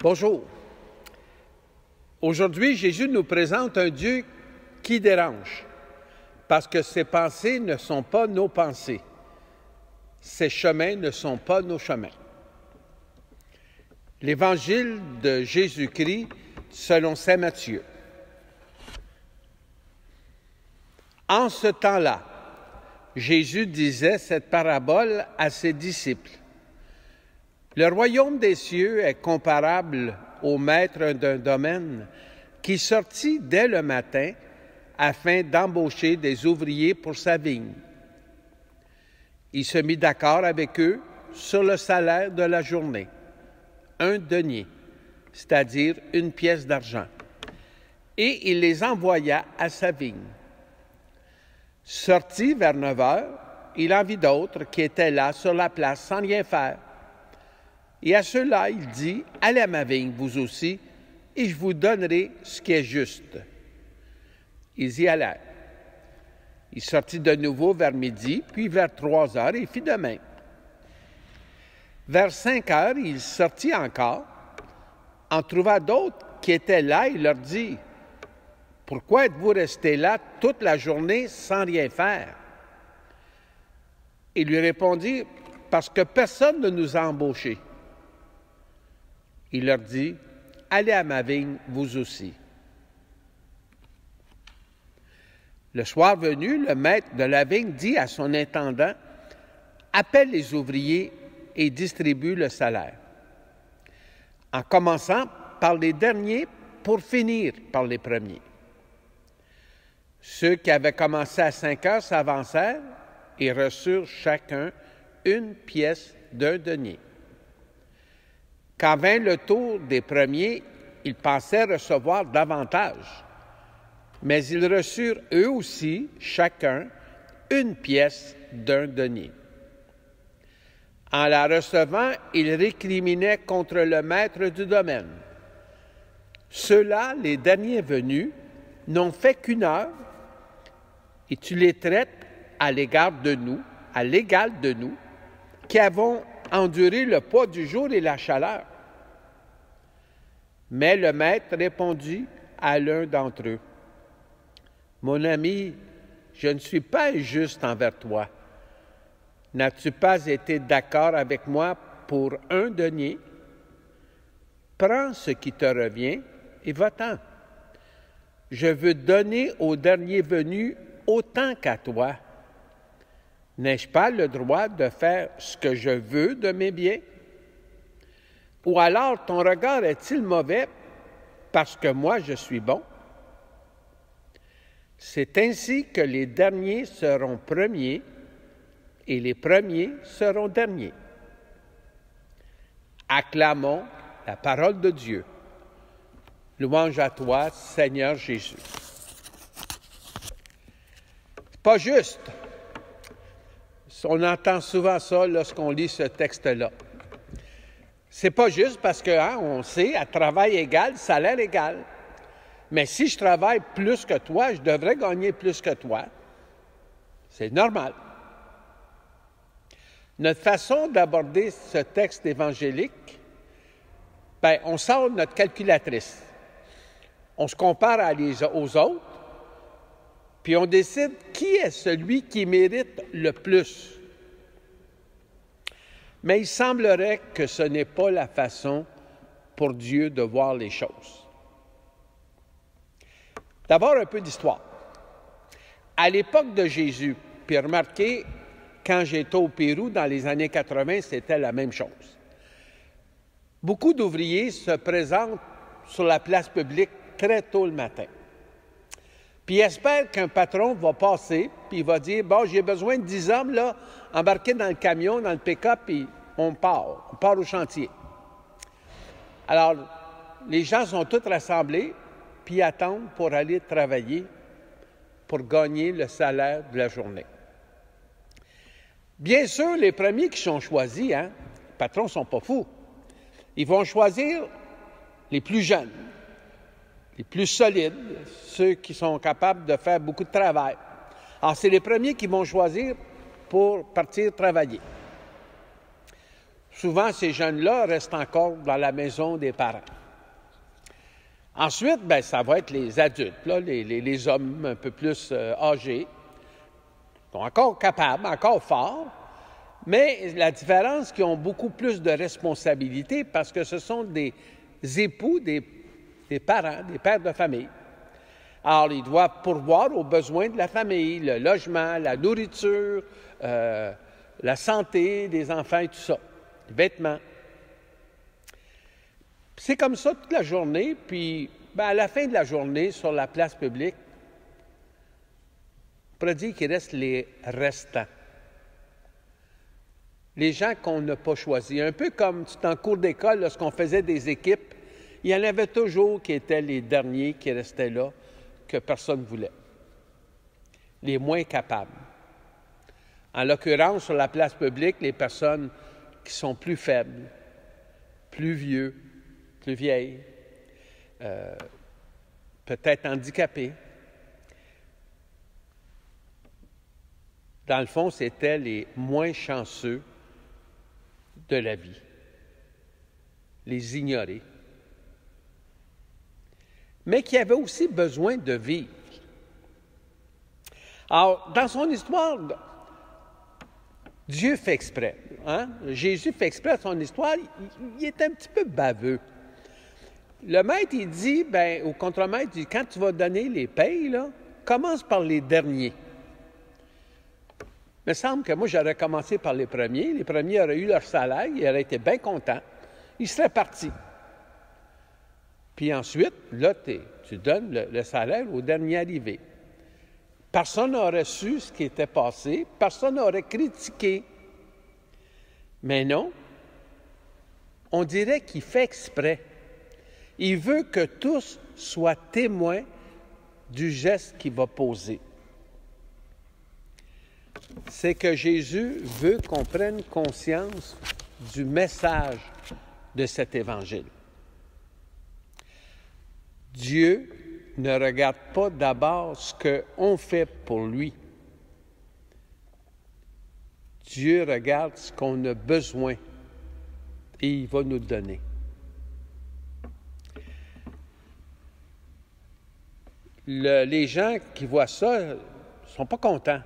Bonjour. Aujourd'hui, Jésus nous présente un Dieu qui dérange, parce que ses pensées ne sont pas nos pensées. Ses chemins ne sont pas nos chemins. L'Évangile de Jésus-Christ selon saint Matthieu. En ce temps-là, Jésus disait cette parabole à ses disciples. Le royaume des cieux est comparable au maître d'un domaine qui sortit dès le matin afin d'embaucher des ouvriers pour sa vigne. Il se mit d'accord avec eux sur le salaire de la journée, 1 denier, c'est-à-dire 1 pièce d'argent, et il les envoya à sa vigne. Sorti vers 9 heures, il en vit d'autres qui étaient là sur la place sans rien faire. Et à ceux-là, il dit, « Allez à ma vigne, vous aussi, et je vous donnerai ce qui est juste. » Ils y allèrent. Il sortit de nouveau vers midi, puis vers 3 heures, et fit de même. Vers 5 heures, il sortit encore, en trouva d'autres qui étaient là, et leur dit, « Pourquoi êtes-vous restés là toute la journée sans rien faire? » Il lui répondit, « Parce que personne ne nous a embauchés. » Il leur dit, « Allez à ma vigne, vous aussi. » Le soir venu, le maître de la vigne dit à son intendant, « Appelle les ouvriers et distribue le salaire, en commençant par les derniers pour finir par les premiers. » Ceux qui avaient commencé à 5 heures s'avancèrent et reçurent chacun 1 pièce d'1 denier. Quand vint le tour des premiers, ils pensaient recevoir davantage, mais ils reçurent eux aussi, chacun, 1 pièce d'1 denier. En la recevant, ils récriminaient contre le maître du domaine. Ceux-là, les derniers venus, n'ont fait qu'1 heure, et tu les traites à l'égard de nous, à l'égal de nous, qui avons enduré le poids du jour et la chaleur. Mais le maître répondit à l'un d'entre eux, « Mon ami, je ne suis pas injuste envers toi. N'as-tu pas été d'accord avec moi pour 1 denier? Prends ce qui te revient et va-t'en. Je veux donner au dernier venu autant qu'à toi. N'ai-je pas le droit de faire ce que je veux de mes biens? Ou alors ton regard est-il mauvais parce que moi je suis bon? C'est ainsi que les derniers seront premiers et les premiers seront derniers. » Acclamons la parole de Dieu. Louange à toi, Seigneur Jésus. C'est pas juste. On entend souvent ça lorsqu'on lit ce texte-là. C'est pas juste parce que, on sait, à travail égal, salaire égal. Mais si je travaille plus que toi, je devrais gagner plus que toi. C'est normal. Notre façon d'aborder ce texte évangélique, on sort notre calculatrice. On se compare aux autres, puis on décide qui est celui qui mérite le plus. Mais il semblerait que ce n'est pas la façon pour Dieu de voir les choses. D'abord, un peu d'histoire. À l'époque de Jésus, puis remarquez, quand j'étais au Pérou dans les années 80, c'était la même chose. Beaucoup d'ouvriers se présentent sur la place publique très tôt le matin. Puis ils espèrent qu'un patron va passer, puis il va dire, « Bon, j'ai besoin de 10 hommes, là, embarqués dans le camion, dans le pick-up, puis on part au chantier. » Alors, les gens sont tous rassemblés, puis attendent pour aller travailler, pour gagner le salaire de la journée. Bien sûr, les premiers qui sont choisis, les patrons ne sont pas fous. Ils vont choisir les plus jeunes, les plus solides, ceux qui sont capables de faire beaucoup de travail. Alors, c'est les premiers qui vont choisir pour partir travailler. Souvent, ces jeunes-là restent encore dans la maison des parents. Ensuite, bien, ça va être les adultes, là, les hommes un peu plus âgés, qui sont encore capables, encore forts, mais la différence, c'est qu'ils ont beaucoup plus de responsabilités parce que ce sont des époux, des parents, des pères de famille. Alors, ils doivent pourvoir aux besoins de la famille, le logement, la nourriture, la santé des enfants et tout ça, les vêtements. C'est comme ça toute la journée, puis à la fin de la journée, sur la place publique, on pourrait dire qu'il reste les restants. Les gens qu'on n'a pas choisis. Un peu comme en cours d'école, lorsqu'on faisait des équipes, il y en avait toujours qui étaient les derniers qui restaient là, que personne ne voulait. Les moins capables. En l'occurrence, sur la place publique, les personnes qui sont plus faibles, plus vieux, plus vieilles, peut-être handicapées. Dans le fond, c'était les moins chanceux de la vie, les ignorés, mais qui avaient aussi besoin de vivre. Alors, dans son histoire, Dieu fait exprès. Hein? Jésus fait exprès de son histoire, il est un petit peu baveux. Le maître, il dit, au contremaître, il dit, quand tu vas donner les payes, là, commence par les derniers. Il me semble que moi, j'aurais commencé par les premiers. Les premiers auraient eu leur salaire, ils auraient été bien contents. Ils seraient partis. Puis ensuite, là, tu donnes le salaire au dernier arrivé. Personne n'aurait su ce qui était passé. Personne n'aurait critiqué. Mais non, on dirait qu'il fait exprès. Il veut que tous soient témoins du geste qu'il va poser. C'est que Jésus veut qu'on prenne conscience du message de cet évangile. Dieu ne regarde pas d'abord ce qu'on fait pour lui. Dieu regarde ce qu'on a besoin et il va nous le donner. Les gens qui voient ça ne sont pas contents.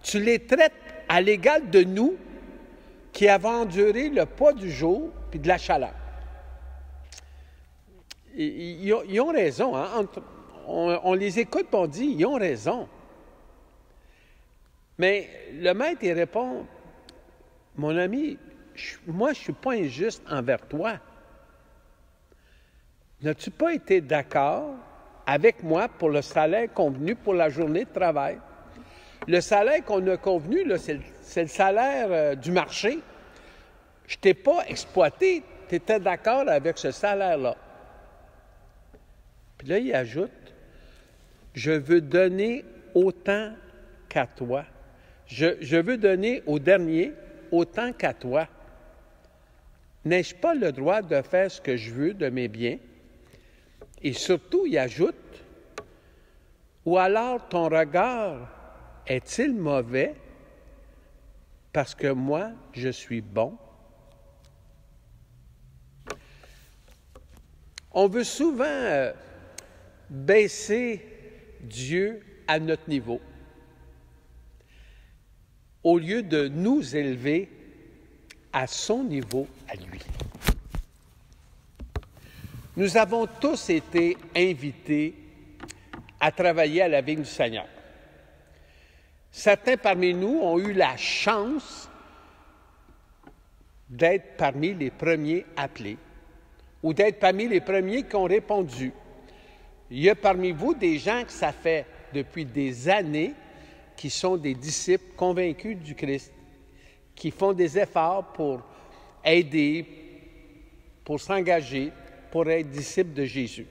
Tu les traites à l'égal de nous qui avons enduré le poids du jour puis de la chaleur. Ils ont raison. Hein? On les écoute et on dit, ils ont raison. Mais le maître, il répond, mon ami, moi, je ne suis pas injuste envers toi. N'as-tu pas été d'accord avec moi pour le salaire convenu pour la journée de travail? Le salaire qu'on a convenu, là, c'est le salaire du marché. Je ne t'ai pas exploité. Tu étais d'accord avec ce salaire-là. Puis là, il ajoute, je veux donner autant qu'à toi. Je veux donner au dernier autant qu'à toi. N'ai-je pas le droit de faire ce que je veux de mes biens? Et surtout, il ajoute, ou alors ton regard est-il mauvais parce que moi, je suis bon? On veut souvent baisser Dieu à notre niveau, au lieu de nous élever à son niveau à lui. Nous avons tous été invités à travailler à la vigne du Seigneur. Certains parmi nous ont eu la chance d'être parmi les premiers appelés ou d'être parmi les premiers qui ont répondu. Il y a parmi vous des gens que ça fait depuis des années qui sont des disciples convaincus du Christ, qui font des efforts pour aider, pour s'engager, pour être disciples de Jésus,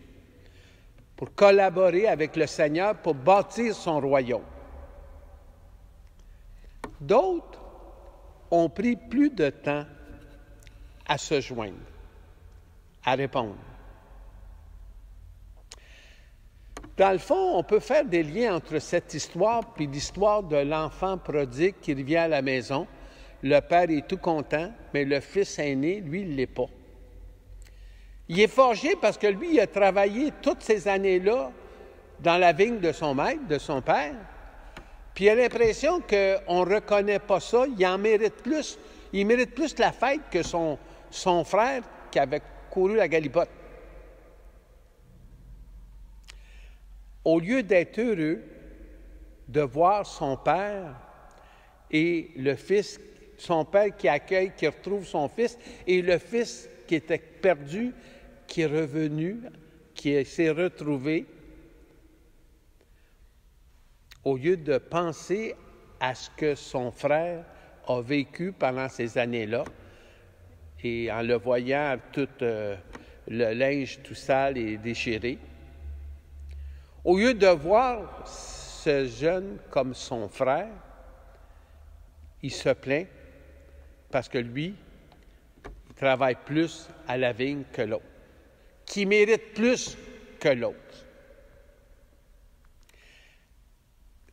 pour collaborer avec le Seigneur pour bâtir son royaume. D'autres ont pris plus de temps à se joindre, à répondre. Dans le fond, on peut faire des liens entre cette histoire et l'histoire de l'enfant prodigue qui revient à la maison le père est tout content, mais le fils aîné, lui, il ne l'est pas. Il est fâché parce que lui, il a travaillé toutes ces années-là dans la vigne de son maître, de son père, puis il a l'impression qu'on ne reconnaît pas ça, il en mérite plus. Il mérite plus la fête que son frère qui avait couru la galipote. Au lieu d'être heureux de voir son père et le fils, son père qui accueille, qui retrouve son fils, et le fils qui était perdu, qui est revenu, qui s'est retrouvé, au lieu de penser à ce que son frère a vécu pendant ces années-là, et en le voyant tout le linge tout sale et déchiré, au lieu de voir ce jeune comme son frère, il se plaint parce que lui, il travaille plus à la vigne que l'autre, qui mérite plus que l'autre.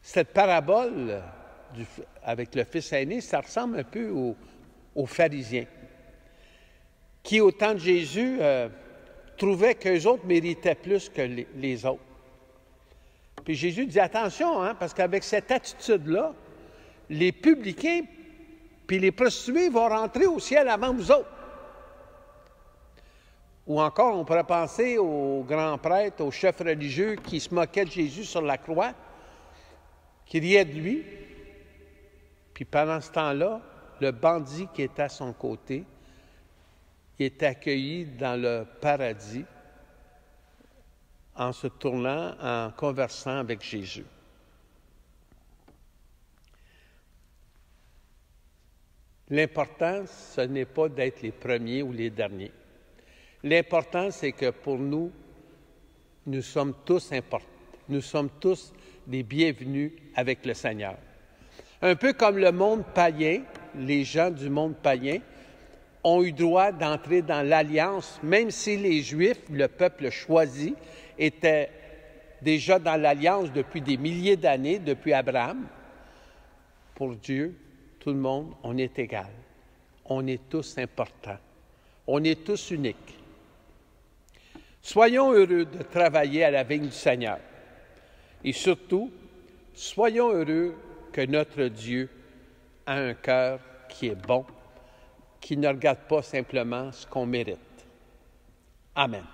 Cette parabole avec le fils aîné, ça ressemble un peu aux pharisiens, qui, au temps de Jésus, trouvaient qu'eux autres méritaient plus que les autres. Puis Jésus dit, attention, parce qu'avec cette attitude-là, les publicains puis les prostituées vont rentrer au ciel avant vous autres. Ou encore, on pourrait penser aux grands prêtres, aux chefs religieux qui se moquaient de Jésus sur la croix, qui riaient de lui. Puis pendant ce temps-là, le bandit qui était à son côté, il est accueilli dans le paradis en se tournant, en conversant avec Jésus. L'important, ce n'est pas d'être les premiers ou les derniers. L'important, c'est que pour nous, nous sommes tous importants. Nous sommes tous les bienvenus avec le Seigneur. Un peu comme le monde païen, les gens du monde païen ont eu droit d'entrer dans l'alliance, même si les Juifs, le peuple choisi, étaient déjà dans l'alliance depuis des milliers d'années, depuis Abraham. Pour Dieu, tout le monde, on est égal. On est tous importants. On est tous uniques. Soyons heureux de travailler à la vigne du Seigneur. Et surtout, soyons heureux que notre Dieu a un cœur qui est bon, qui ne regarde pas simplement ce qu'on mérite. Amen.